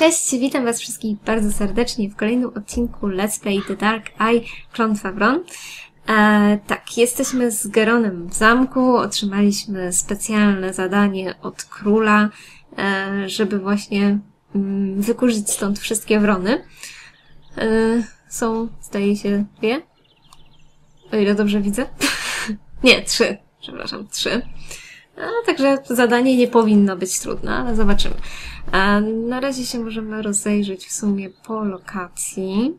Cześć, witam was wszystkich bardzo serdecznie w kolejnym odcinku Let's Play The Dark Eye Klątwa Wron. Tak, jesteśmy z Geronem w zamku, otrzymaliśmy specjalne zadanie od króla, żeby właśnie wykurzyć stąd wszystkie wrony. Są, zdaje się, 2? O ile dobrze widzę. Nie, 3. Przepraszam, 3. Także zadanie nie powinno być trudne, ale zobaczymy. Na razie się możemy rozejrzeć w sumie po lokacji.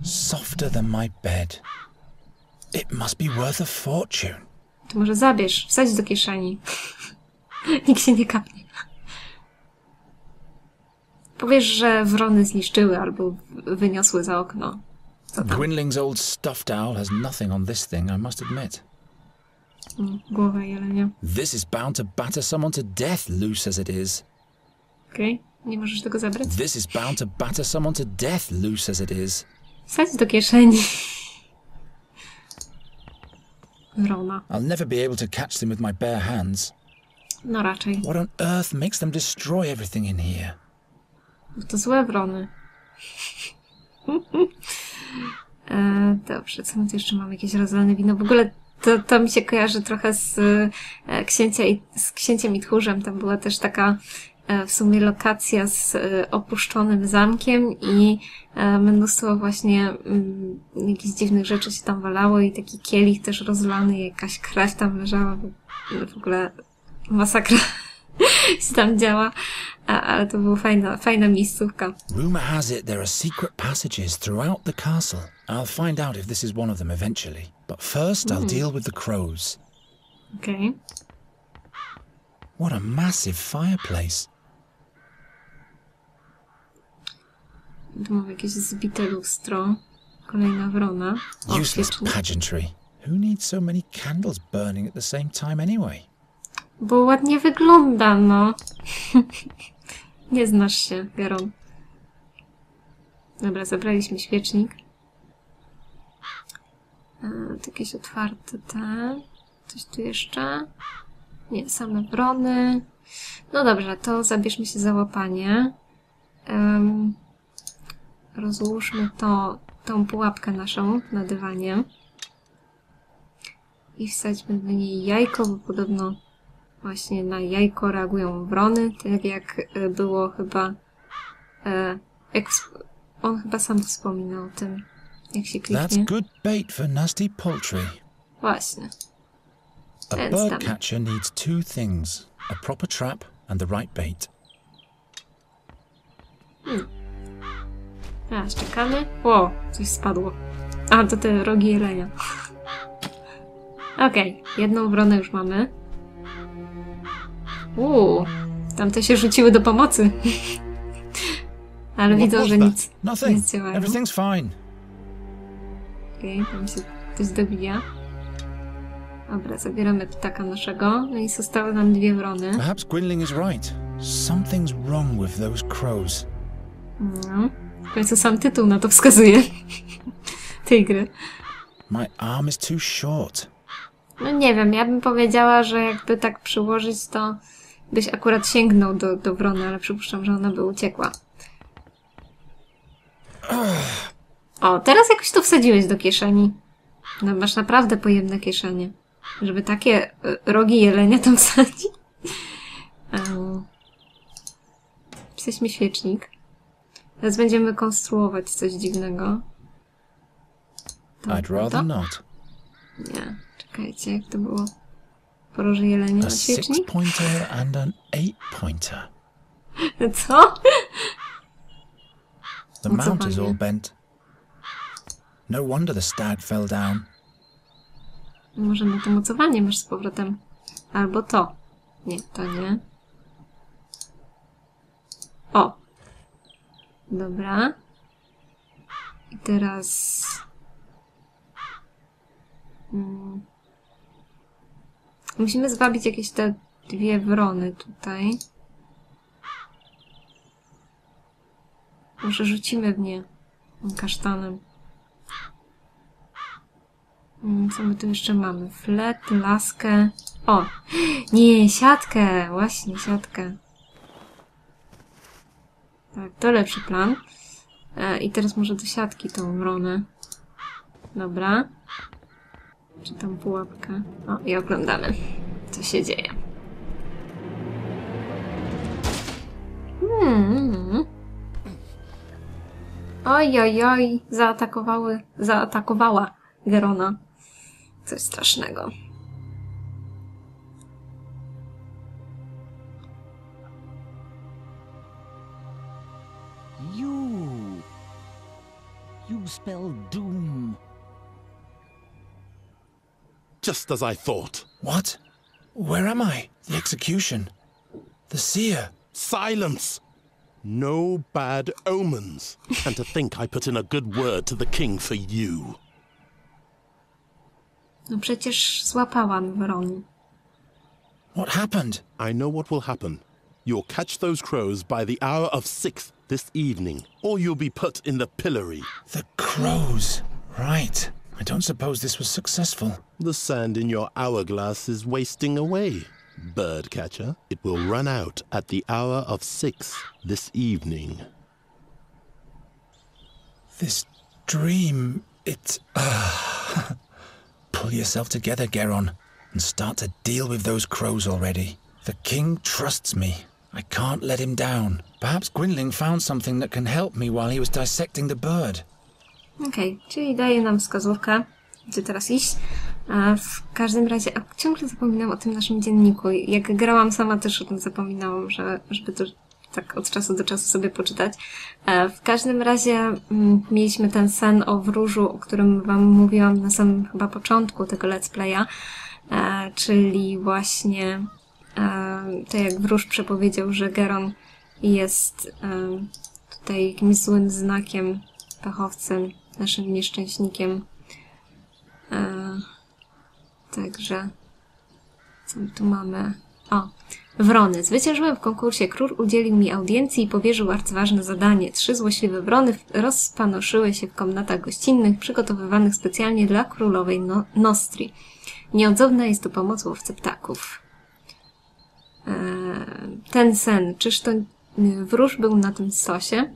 Softer than my bed. It must be worth a fortune. To może zabierz, wsadź do kieszeni. Nikt się nie kapnie. Powiesz, że wrony zniszczyły albo wyniosły za okno. Co tam? Gwynling's old stuffed owl has nothing on this thing, I must admit. Głowa jelenia. This is bound to batter someone to death, loose as it is. Okej, nie możesz tego zabrać? This is bound to batter someone to death, loose as it is. Wsadź do kieszeni. Wrona. I'll never be able to catch them with my bare hands. No raczej. What on earth makes them destroy everything in here? To złe wrony. Dobrze, co my tu jeszcze mamy? Jakieś rozlane wino. W ogóle to mi się kojarzy trochę z księciem i tchórzem. Tam była też taka w sumie lokacja z opuszczonym zamkiem i mnóstwo właśnie jakichś dziwnych rzeczy się tam walało i taki kielich też rozlany, jakaś kraść tam leżała. W ogóle masakra się tam działa, ale to była fajna miejscówka. Rumor has it there are secret passages throughout the castle. I'll find out if this is one of them eventually. But first I'll deal with the crows. Okay. What a massive fireplace. Tu mamy jakieś zbite lustro. Kolejna wrona. Useless pageantry. Who needs so many candles burning at the same time anyway? Bo ładnie wygląda, no. Nie znasz się, Geron. Dobra, zabraliśmy świecznik. To jakieś otwarte te. Coś tu jeszcze? Nie, same wrony. No dobrze, to zabierzmy się za łapanie. Rozłóżmy tą pułapkę naszą na dywanie. I wsadźmy do niej jajko, bo podobno właśnie na jajko reagują wrony, tak jak było chyba... on chyba sam wspominał o tym, jak się kliknie. That's good bait for nasty poultry. Właśnie. A bird catcher needs 2 things. A proper trap and the right bait. Teraz czekamy. O, coś spadło. A, to te rogi jelenia. Okej, jedną wronę już mamy. Tamte się rzuciły do pomocy. Ale widzą, że nic działają. Everything's fine. Okej, tam się coś dobija. Dobra, zabieramy ptaka naszego. No i zostały nam 2 wrony. Perhaps Gwynling is right. Something's wrong with those crows. No, w końcu sam tytuł na to wskazuje. Tej gry. My arm is too short. No nie wiem, ja bym powiedziała, że jakby tak przyłożyć, to byś akurat sięgnął do wrony, ale przypuszczam, że ona by uciekła. O, teraz jakoś to wsadziłeś do kieszeni. No, masz naprawdę pojemne kieszenie. Żeby takie rogi jelenia tam wsadzić. Jesteśmy świecznik. Teraz będziemy konstruować coś dziwnego. I'd rather not. Nie, czekajcie, jak to było? Poroże jelenia na świecznik? A 6-pointer and an 8-pointer. Co? The mount is all bent. No wonder the stag fell down. Może na to mocowanie masz z powrotem. Albo to. Nie, to nie. O! Dobra. I teraz... Musimy zwabić jakieś te 2 wrony tutaj. Może rzucimy w nie kasztanem. Co my tu jeszcze mamy? Flet, laskę. O! Nie, siatkę! Właśnie, siatkę. Tak, to lepszy plan. I teraz może do siatki tą wronę. Dobra. Czy tam pułapkę? O, i oglądamy, co się dzieje. Oj, oj, oj, zaatakowała Gerona. Coś strasznego. You spell doom. Just as I thought. What? Where am I? The execution. The seer. Silence! No bad omens. And to think I put in a good word to the king for you. No przecież złapałam wrony. What happened? I know what will happen. You'll catch those crows by the hour of 6 this evening, or you'll be put in the pillory. The crows. Right. I don't suppose this was successful. The sand in your hourglass is wasting away, bird catcher. It will run out at the hour of 6 this evening. This dream, it... Pull yourself together, Geron, and start to deal with those crows already. The king trusts me. I can't let him down. Perhaps Gwynling found something that can help me while he was dissecting the bird. Okej, czyli daje nam wskazówkę, gdzie teraz iść. W każdym razie, ciągle zapominam o tym naszym dzienniku. Jak grałam sama, też o tym zapominałam, żeby to tak od czasu do czasu sobie poczytać. W każdym razie mieliśmy ten sen o wróżu, o którym wam mówiłam na samym chyba początku tego let's playa, czyli właśnie to jak wróż przepowiedział, że Geron jest tutaj jakimś złym znakiem, pechowcem, naszym nieszczęśnikiem. Także co my tu mamy? O, wrony. Zwyciężyłem w konkursie. Król udzielił mi audiencji i powierzył arcyważne zadanie. 3 złośliwe wrony rozpanoszyły się w komnatach gościnnych, przygotowywanych specjalnie dla królowej Nostri. Nieodzowna jest tu pomoc łowcy ptaków. Ten sen. Czyż to wróż był na tym stosie?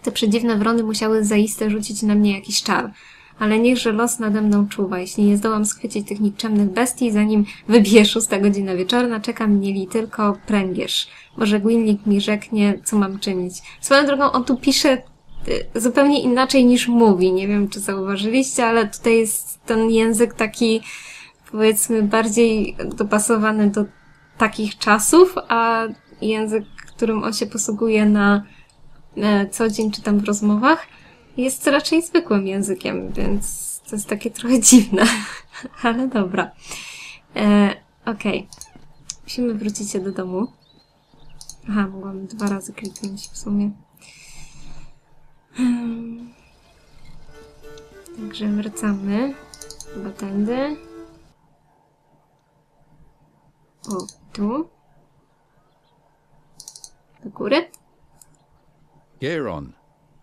Te przedziwne wrony musiały zaiste rzucić na mnie jakiś czar. Ale niechże los nade mną czuwa. Jeśli nie zdołam schwycić tych nikczemnych bestii, zanim wybije 6 godzina wieczorna, czeka mnie li tylko pręgierz. Może Gwynling mi rzeknie, co mam czynić. Swoją drogą, on tu pisze zupełnie inaczej niż mówi. Nie wiem, czy zauważyliście, ale tutaj jest ten język taki, powiedzmy, bardziej dopasowany do takich czasów, a język, którym on się posługuje na co dzień czy tam w rozmowach, jest raczej zwykłym językiem, więc to jest takie trochę dziwne. Ale dobra. Okej. Musimy wrócić się do domu. Aha, mogłam 2 razy kliknąć w sumie. Także wracamy. Chyba tędy. O, tu. Do góry. Geron,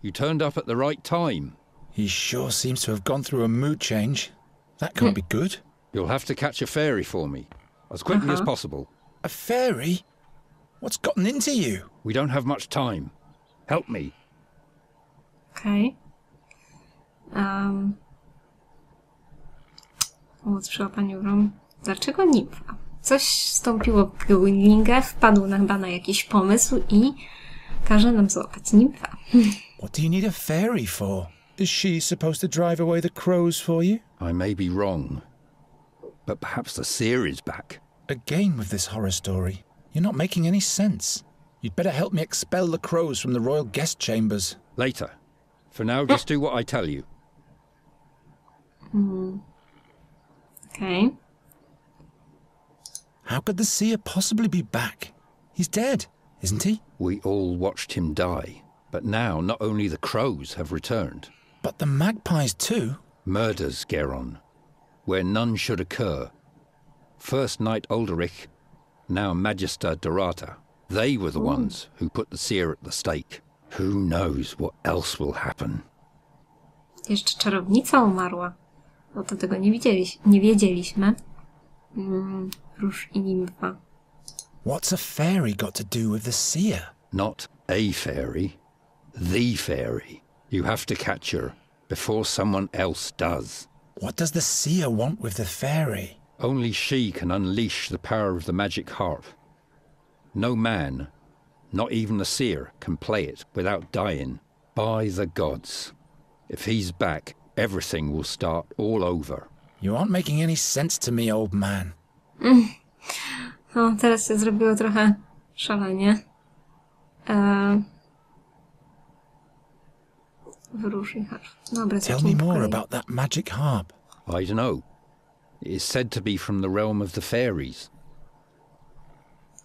you turned up at the right time. He sure seems to have gone through a mood change. That can't be good. You'll have to catch a fairy for me, as quickly as possible. A fairy? What's gotten into you? We don't have much time. Help me. Okej. Pomoc przy łapaniu wron. Dlaczego nimfa? Coś wstąpiło w Gwynlinga, wpadł chyba na jakiś pomysł i każe nam złapać nimfa. What do you need a fairy for? Is she supposed to drive away the crows for you? I may be wrong, but perhaps the seer is back. Again with this horror story. You're not making any sense. You'd better help me expel the crows from the royal guest chambers. Later. For now, just do what I tell you. Okej. How could the seer possibly be back? He's dead, isn't he? We all watched him die, but now not only the crows have returned. But the magpies too? Murders, Geron, where none should occur. First Knight Ulderich, now Magister Dorata. They were the ones who put the seer at the stake. Who knows what else will happen? Jeszcze czarownica umarła. Bo to tego nie wiedzieliśmy. Wróż i nimfa. What's a fairy got to do with the seer? Not a fairy. The fairy. You have to catch her before someone else does. What does the seer want with the fairy? Only she can unleash the power of the magic harp. No man, not even the seer, can play it without dying. By the gods. If he's back, everything will start all over. You aren't making any sense to me, old man. No, teraz się zrobiło trochę szalenie. Wyruszy harf. Dobra, Tell me more about that magic harp. I don't know. It is said to be from the realm of the fairies.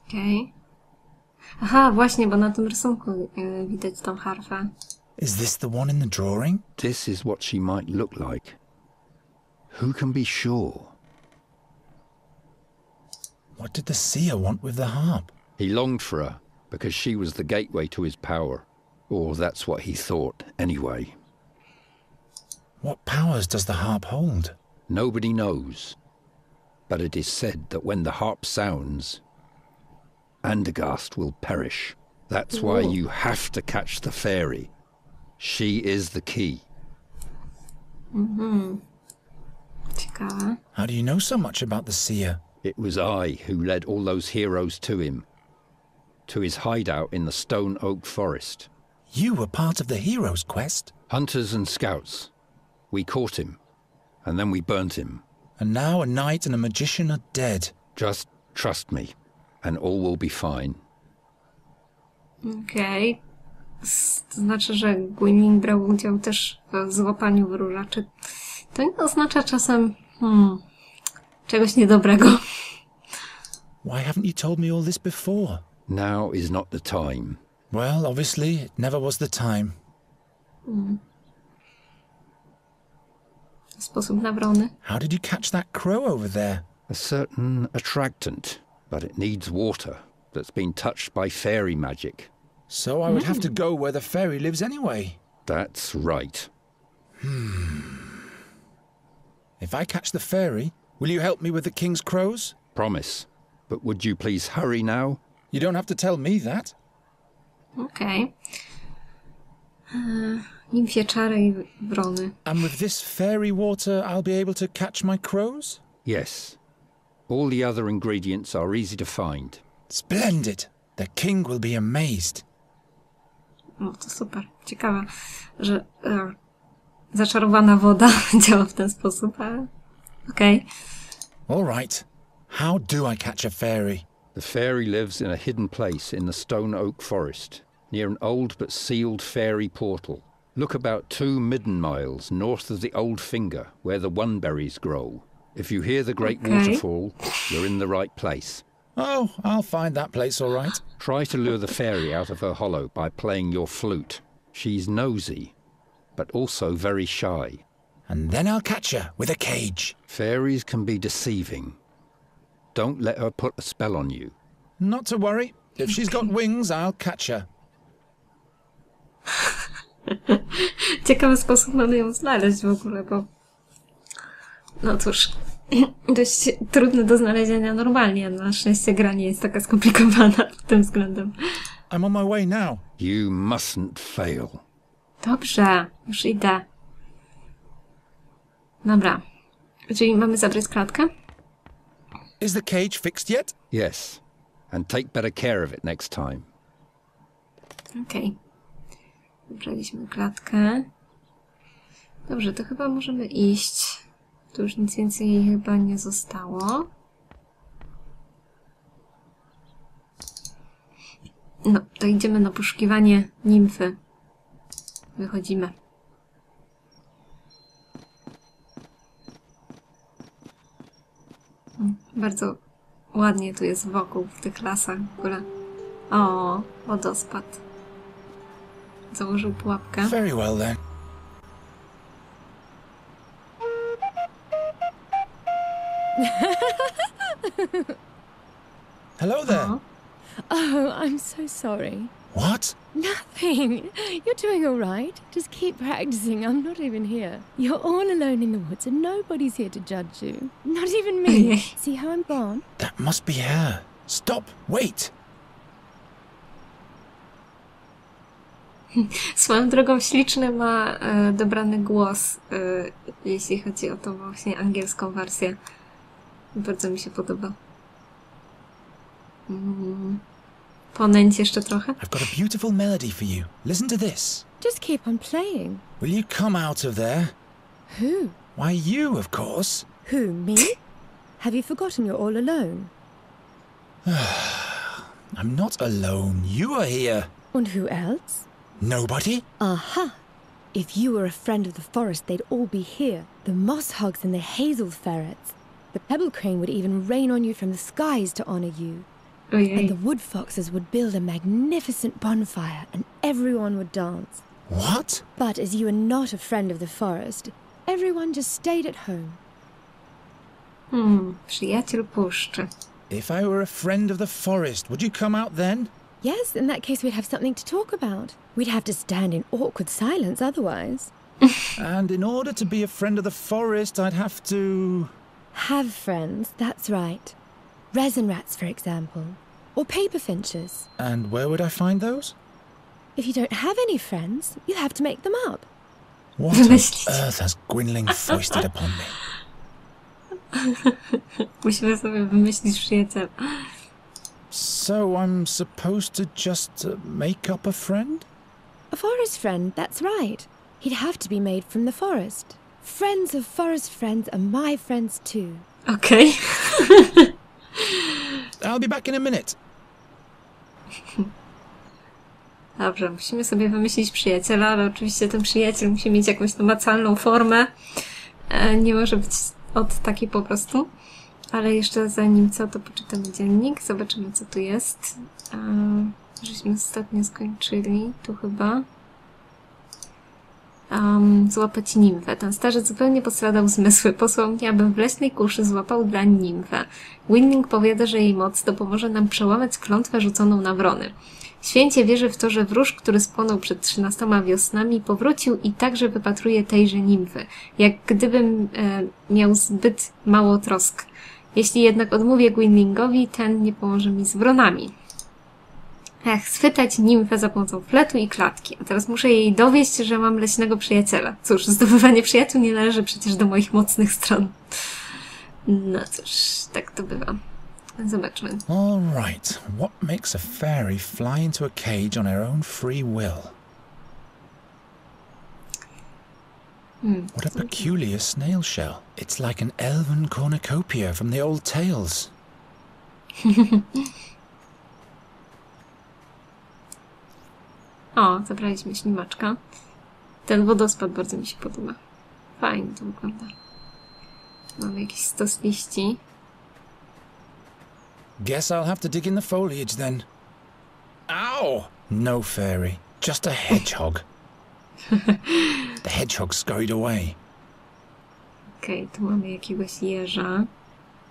Okej. Aha, właśnie, bo na tym rysunku widać tą harfę. Is this the one in the drawing? This is what she might look like. Who can be sure? What did the seer want with the harp? He longed for her because she was the gateway to his power. Or that's what he thought, anyway. What powers does the harp hold? Nobody knows. But it is said that when the harp sounds, Andergast will perish. That's why you have to catch the fairy. She is the key. Ciekawe. How do you know so much about the seer? It was I who led all those heroes to him. To his hideout in the Stone Oak Forest. You were part of the hero's quest? Hunters and scouts. We caught him. And then we burnt him. And now a knight and a magician are dead. Just trust me. And all will be fine. Okej. To znaczy, że Gwynlyn brał udział też w złapaniu wróżaczy. To nie oznacza czasem czegoś niedobrego. Why haven't you told me all this before? Now is not the time. Well, obviously, it never was the time. Sposób na wrony. How did you catch that crow over there? A certain attractant, but it needs water that's been touched by fairy magic. So I would have to go where the fairy lives anyway. That's right. If I catch the fairy, will you help me with the king's crows? Promise. But would you please hurry now? You don't have to tell me that. Okej. Nimfie, czary i wrony. And with this fairy water, I'll be able to catch my crows? Yes. All the other ingredients are easy to find. Splendid. The king will be amazed. No to super. Ciekawe, że zaczarowana woda działa w ten sposób, ale okej. All right. How do I catch a fairy? The fairy lives in a hidden place in the Stone Oak Forest, near an old but sealed fairy portal. Look about 2 midden miles north of the Old Finger, where the oneberries grow. If you hear the great waterfall, you're in the right place. Oh, I'll find that place all right. Try to lure the fairy out of her hollow by playing your flute. She's nosy, but also very shy. And then I'll catch her with a cage. Fairies can be deceiving. Don't let her put a spell on you. Not to worry. If she's got wings, I'll catch her. Ciekawy sposób mamy ją znaleźć w ogóle, bo no cóż, dość trudne do znalezienia normalnie. Na szczęście gra nie jest taka skomplikowana pod tym względem. I'm on my way now. You mustn't fail. Dobrze, już idę. Dobra. Czyli mamy zabrać klatkę? Is the cage fixed yet? Yes, and take better care of it next time. Okej. Wybraliśmy klatkę. Dobrze, to chyba możemy iść. Tu już nic więcej chyba nie zostało. No, to idziemy na poszukiwanie nimfy. Wychodzimy. Bardzo ładnie tu jest wokół, w tych lasach w ogóle. O, wodospad. Założył pułapkę. Very well then. Hello there. O, Oh, I'm so sorry. What? Nothing. You're doing all right. Just keep practicing. I'm not even here. You're all alone in the woods and nobody's here to judge you. Not even me. See how I'm gone? That must be her. Stop. Wait. Swoją drogą śliczny ma dobrany głos, jeśli chodzi o tą właśnie angielską wersję. Bardzo mi się podoba. Ponęć jeszcze trochę. I've got a beautiful melody for you. Listen to this. Just keep on playing. Will you come out of there? Who? Why, you, of course. Who, me? Have you forgotten you're all alone? I'm not alone. You are here. And who else? Nobody? Aha! If you were a friend of the forest, they'd all be here. The moss hogs and the hazel ferrets. The pebble crane would even rain on you from the skies to honor you. And the wood foxes would build a magnificent bonfire, and everyone would dance. What? But as you are not a friend of the forest, everyone just stayed at home. Przyjaciel puszczy. If I were a friend of the forest, would you come out then? Yes, in that case we'd have something to talk about. We'd have to stand in awkward silence otherwise. And in order to be a friend of the forest, I'd have to... Have friends, that's right. Resin rats, for example. Or paper finches. And where would I find those? If you don't have any friends, you'll have to make them up. What on earth has Gwynling foisted upon me? Musimy sobie wymyślić przyjaciela. So I'm supposed to just make up a friend? A forest friend, that's right. He'd have to be made from the forest. Friends of forest friends are my friends too. Okej. I'll be back in a minute. Dobrze, musimy sobie wymyślić przyjaciela, ale oczywiście ten przyjaciel musi mieć jakąś namacalną formę. Nie może być od takiej po prostu. Ale jeszcze zanim co, to poczytamy dziennik. Zobaczymy, co tu jest. Żeśmy ostatnio skończyli. Tu chyba. Złapać nimfę. Ten starzec zupełnie postradał zmysły. Posłał mnie, abym w leśnej kuszy złapał dla nimfę. Gwynling powiada, że jej moc dopomoże nam przełamać klątwę rzuconą na wrony. Święcie wierzy w to, że wróż, który spłonął przed 13 wiosnami, powrócił i także wypatruje tejże nimfy. Jak gdybym miał zbyt mało trosk. Jeśli jednak odmówię Gwynlingowi, ten nie pomoże mi z wronami. Schwytać nimfę za pomocą fletu i klatki. A teraz muszę jej dowieść, że mam leśnego przyjaciela. Cóż, zdobywanie przyjaciół nie należy przecież do moich mocnych stron. No cóż, tak to bywa. Zobaczmy. All right. What makes a fairy fly into a cage on her own free will? What a peculiar snail shell. It's like an elven cornucopia from the old tales. O, zabraliśmy ślimaczka. Ten wodospad bardzo mi się podoba. Fajnie to wygląda. Mamy jakiś stos liści. Guess I'll have to dig in the foliage then. Ow! No fairy, just a hedgehog. The hedgehog scurried away. Okej, tu mamy jakiegoś jeża.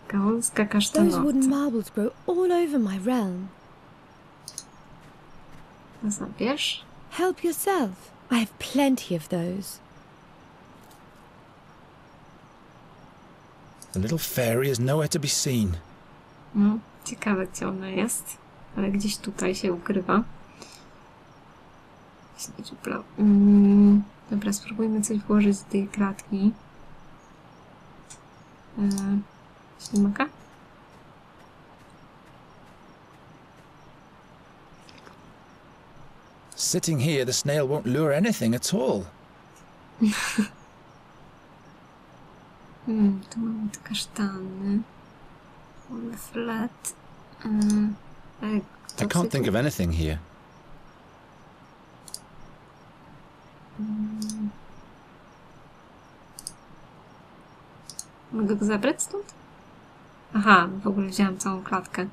Gałązka Those kasztanowca. wooden marbles grow all over my realm. No zabierz. Help yourself. I have plenty of those. The little fairy is nowhere to be seen. No, ciekawe, gdzie ona jest. Ale gdzieś tutaj się ukrywa. Dobra, spróbujmy coś włożyć do tej klatki. Ślimaka? Sitting here, the snail won't lure anything at all. Tu mamy te kasztany. Mamy flet. I can't think of anything here. Mogę go zabrać stąd? Aha, w ogóle wzięłam całą klatkę.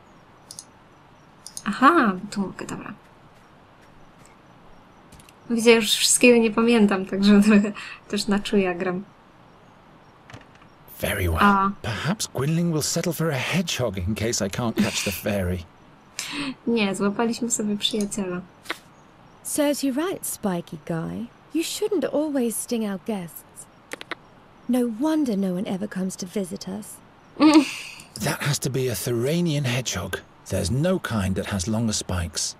Aha, tu mogę, dobra. Widzę, już wszystkiego nie pamiętam, także trochę też na czuja gram. Very well. Perhaps Gwynling will settle for a hedgehog in case I can't catch the fairy. Nie, złapaliśmy sobie przyjaciela. Serves you right, spiky guy. You shouldn't always sting our guests. No wonder no one ever comes to visit us. That has to be a Thuranian hedgehog. There's no kind that has longer spikes.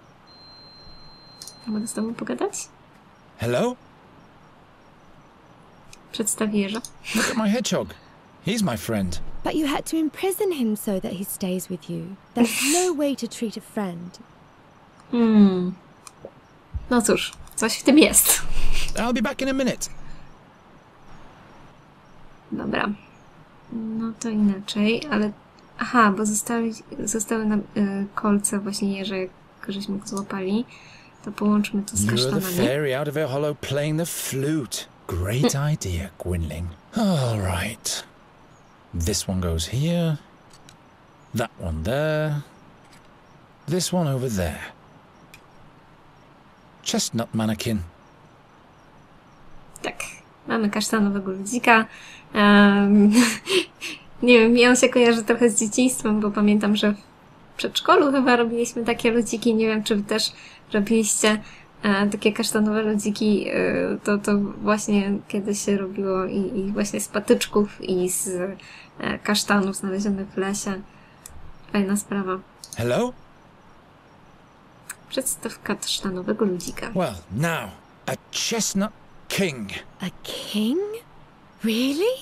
Mogę z tobą pogadać? Hello? Przedstawi jeża. Look at my hedgehog. He's my friend. But you had to imprison him so that he stays with you. That's no way to treat a friend. No cóż, coś w tym jest. I'll be back in a minute. Dobra. No to inaczej, ale... Aha, bo zostały nam kolce właśnie jeże, jak żeśmy go złapali. To połączmy to z Lure the kasztanami. fairy out of her hollow playing the flute. Great idea, Gwynling. All right. This one goes here. That one there. This one over there. Chestnut mannequin. Tak, mamy kasztanowego ludzika. Nie wiem, mi on się kojarzy trochę z dzieciństwem, bo pamiętam, że w przedszkolu chyba robiliśmy takie ludziki. Nie wiem, czy wy też robiliście takie kasztanowe ludziki. To właśnie kiedyś się robiło i właśnie z patyczków i z kasztanów znalezionych w lesie. Fajna sprawa. Hello? Przedstaw kasztanowego ludzika. Well, now, a chestnut king. A king? Really?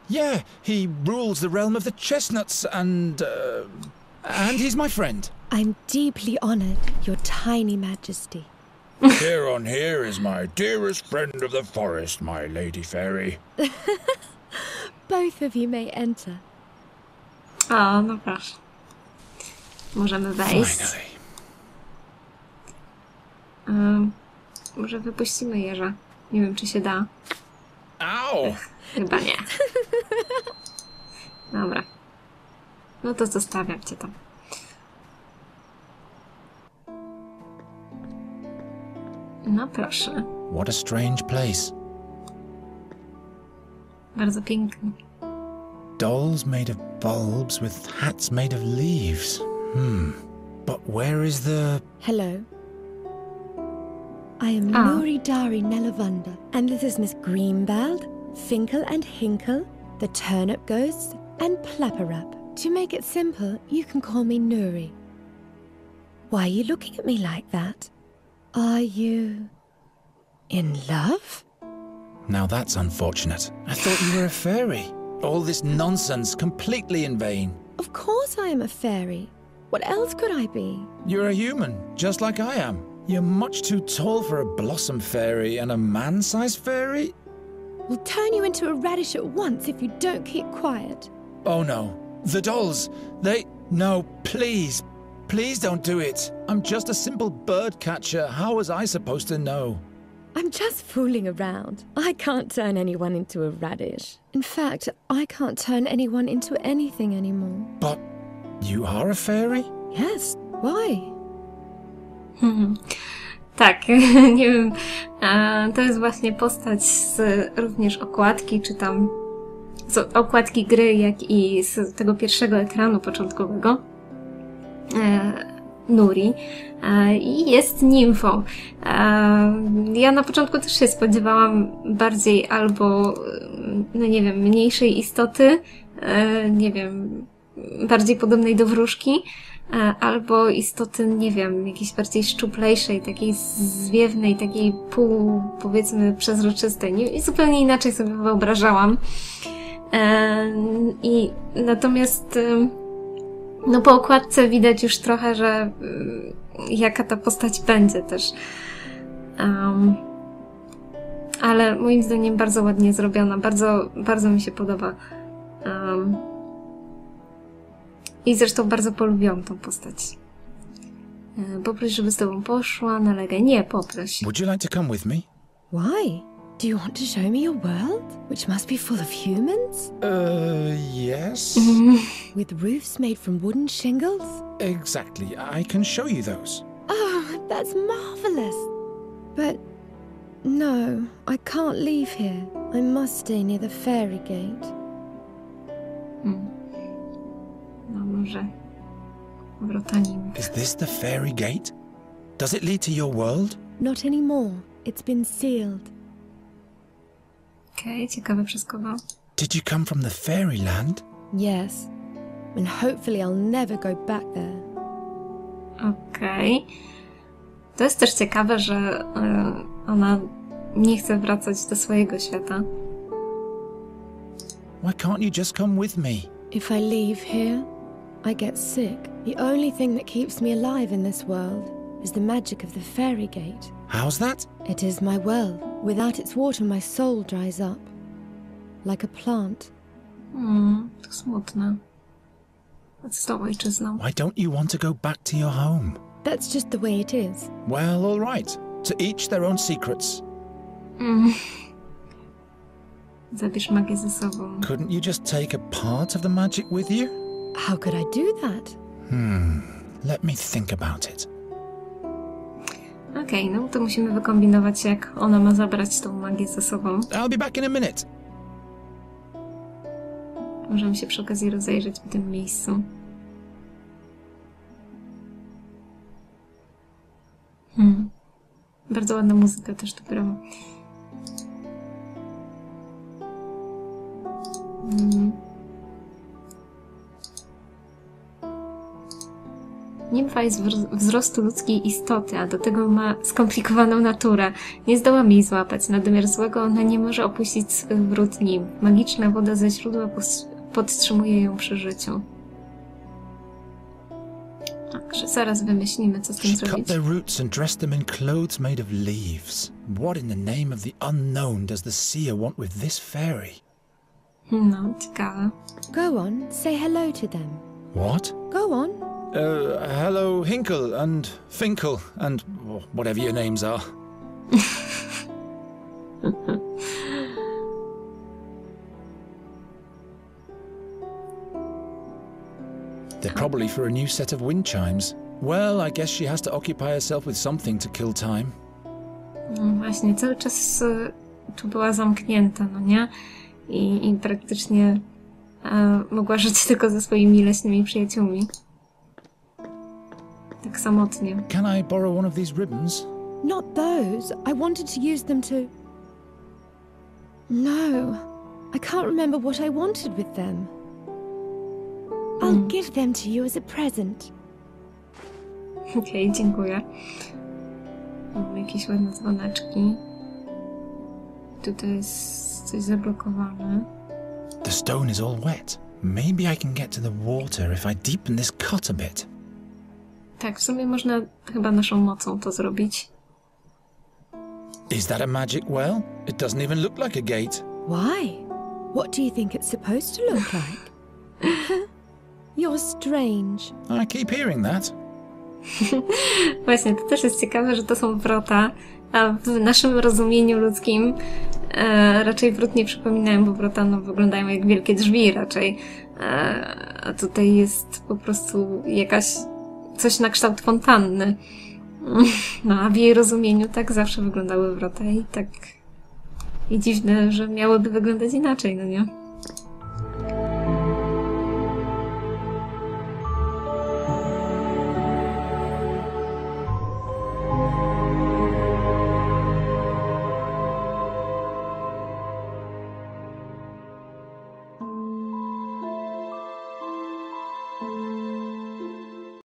Yeah, he rules the realm of the chestnuts and he's my friend. I'm deeply honored, your tiny majesty. Here is my dearest friend of the forest, my lady fairy. Both of you may enter. O, no proszę. Możemy wejść. Finally. Może wypuścimy jeża. Nie wiem, czy się da. Ow! Chyba nie. Dobra. No to zostawiam cię tam. No proszę. What a strange place. Bardzo piękny. Dolls made of bulbs with hats made of leaves. But where is the... Hello. I am Nuri Dari Nelavunda, and this is Miss Greenbald, Finkel and Hinkle, the Turnip Ghosts, and Plapperap. To make it simple, you can call me Nuri. Why are you looking at me like that? Are you... in love? Now that's unfortunate. I thought you were a fairy. All this nonsense completely in vain. Of course I am a fairy. What else could I be? You're a human, just like I am. You're much too tall for a blossom fairy and a man-sized fairy? We'll turn you into a radish at once if you don't keep quiet. Oh no. The dolls, they... No, please. Please don't do it. I'm just a simple bird catcher. How was I supposed to know? I'm just fooling around. I can't turn anyone into a radish. In fact, I can't turn anyone into anything anymore. But you are a fairy? Yes, why? Tak, nie wiem. To jest właśnie postać z również okładki, czy tam z okładki gry, jak i z tego pierwszego ekranu początkowego. Nuri. I jest nimfą. Ja na początku też się spodziewałam bardziej albo, no nie wiem, mniejszej istoty, nie wiem, bardziej podobnej do wróżki, albo istoty, nie wiem, jakiejś bardziej szczuplejszej, takiej zwiewnej, takiej pół, powiedzmy, przezroczystej. I zupełnie inaczej sobie wyobrażałam. I natomiast no po okładce widać już trochę, że jaka ta postać będzie też. Ale moim zdaniem bardzo ładnie zrobiona, bardzo mi się podoba. I zresztą bardzo polubiłam tą postać. Poproś, żeby z tobą poszła, nalegaj. Nie, poproś. Would you like to come with me? Why? Do you want to show me your world? Which must be full of humans? Yes. With roofs made from wooden shingles? Exactly. I can show you those. Oh, that's marvelous. But no, I can't leave here. I must stay near the fairy gate. No może wrota nimf. Is this the fairy gate? Does it lead to your world? Not anymore. It's been sealed. Okej, ciekawe przez kogo. Did you come from the fairyland? Yes. And hopefully I'll never go back there. Okej. To jest też ciekawe, że ona nie chce wracać do swojego świata. Why can't you just come with me? If I leave here, I get sick. The only thing that keeps me alive in this world is the magic of the fairy gate. How's that? It is my well. Without its water, my soul dries up. Like a plant. To smutne. A co z tą ojczyzną? Why don't you want to go back to your home? That's just the way it is. Well, all right. To each their own secrets. Zabierz magię ze sobą. Couldn't you just take a part of the magic with you? How could I do that? Let me think about it. Okej, no to musimy wykombinować, jak ona ma zabrać tą magię ze sobą. I'll be back in a minute. Możemy się przy okazji rozejrzeć w tym miejscu. Bardzo ładna muzyka też tu gra. Nimfa jest wzrostu ludzkiej istoty, a do tego ma skomplikowaną naturę. Nie zdołam jej złapać. Na domiar złego ona nie może opuścić swych wrót nimf. Magiczna woda ze źródła podtrzymuje ją przy życiu. Także zaraz wymyślimy, co z tym zrobić. Cut their roots and dress them in clothes made of leaves. What in the name of the unknown does the seer want with this fairy? No, ciekawe. Go on, say hello to them. What? Go on. Hello, Hinkle and Finkel and whatever your names are. They're probably for a new set of wind chimes. Well, I guess she has to occupy herself with something to kill time. No właśnie, cały czas tu była zamknięta, no nie? I praktycznie mogła żyć tylko ze swoimi leśnymi przyjaciółmi. Tak samotnie. Can I borrow one of these ribbons? Not those. I wanted to use them to... No. I can't remember what I wanted with them. I'll give them to you as a present. Okej, dziękuję. Mamy jakieś ładne dzwoneczki. Tutaj jest coś zablokowane. The stone is all wet. Maybe I can get to the water if I deepen this cut a bit. Tak, w sumie można chyba naszą mocą to zrobić. Is that a magic well? It doesn't even look like a gate. Why? What do you think it's supposed to look like? You're strange. I keep hearing that. Właśnie, to też jest ciekawe, że to są wrota, a w naszym rozumieniu ludzkim raczej wrót nie przypominają, bo wrota wyglądają jak wielkie drzwi raczej. A tutaj jest po prostu coś na kształt fontanny. No, a w jej rozumieniu tak zawsze wyglądały wrota i tak... I dziwne, że miałyby wyglądać inaczej, no nie?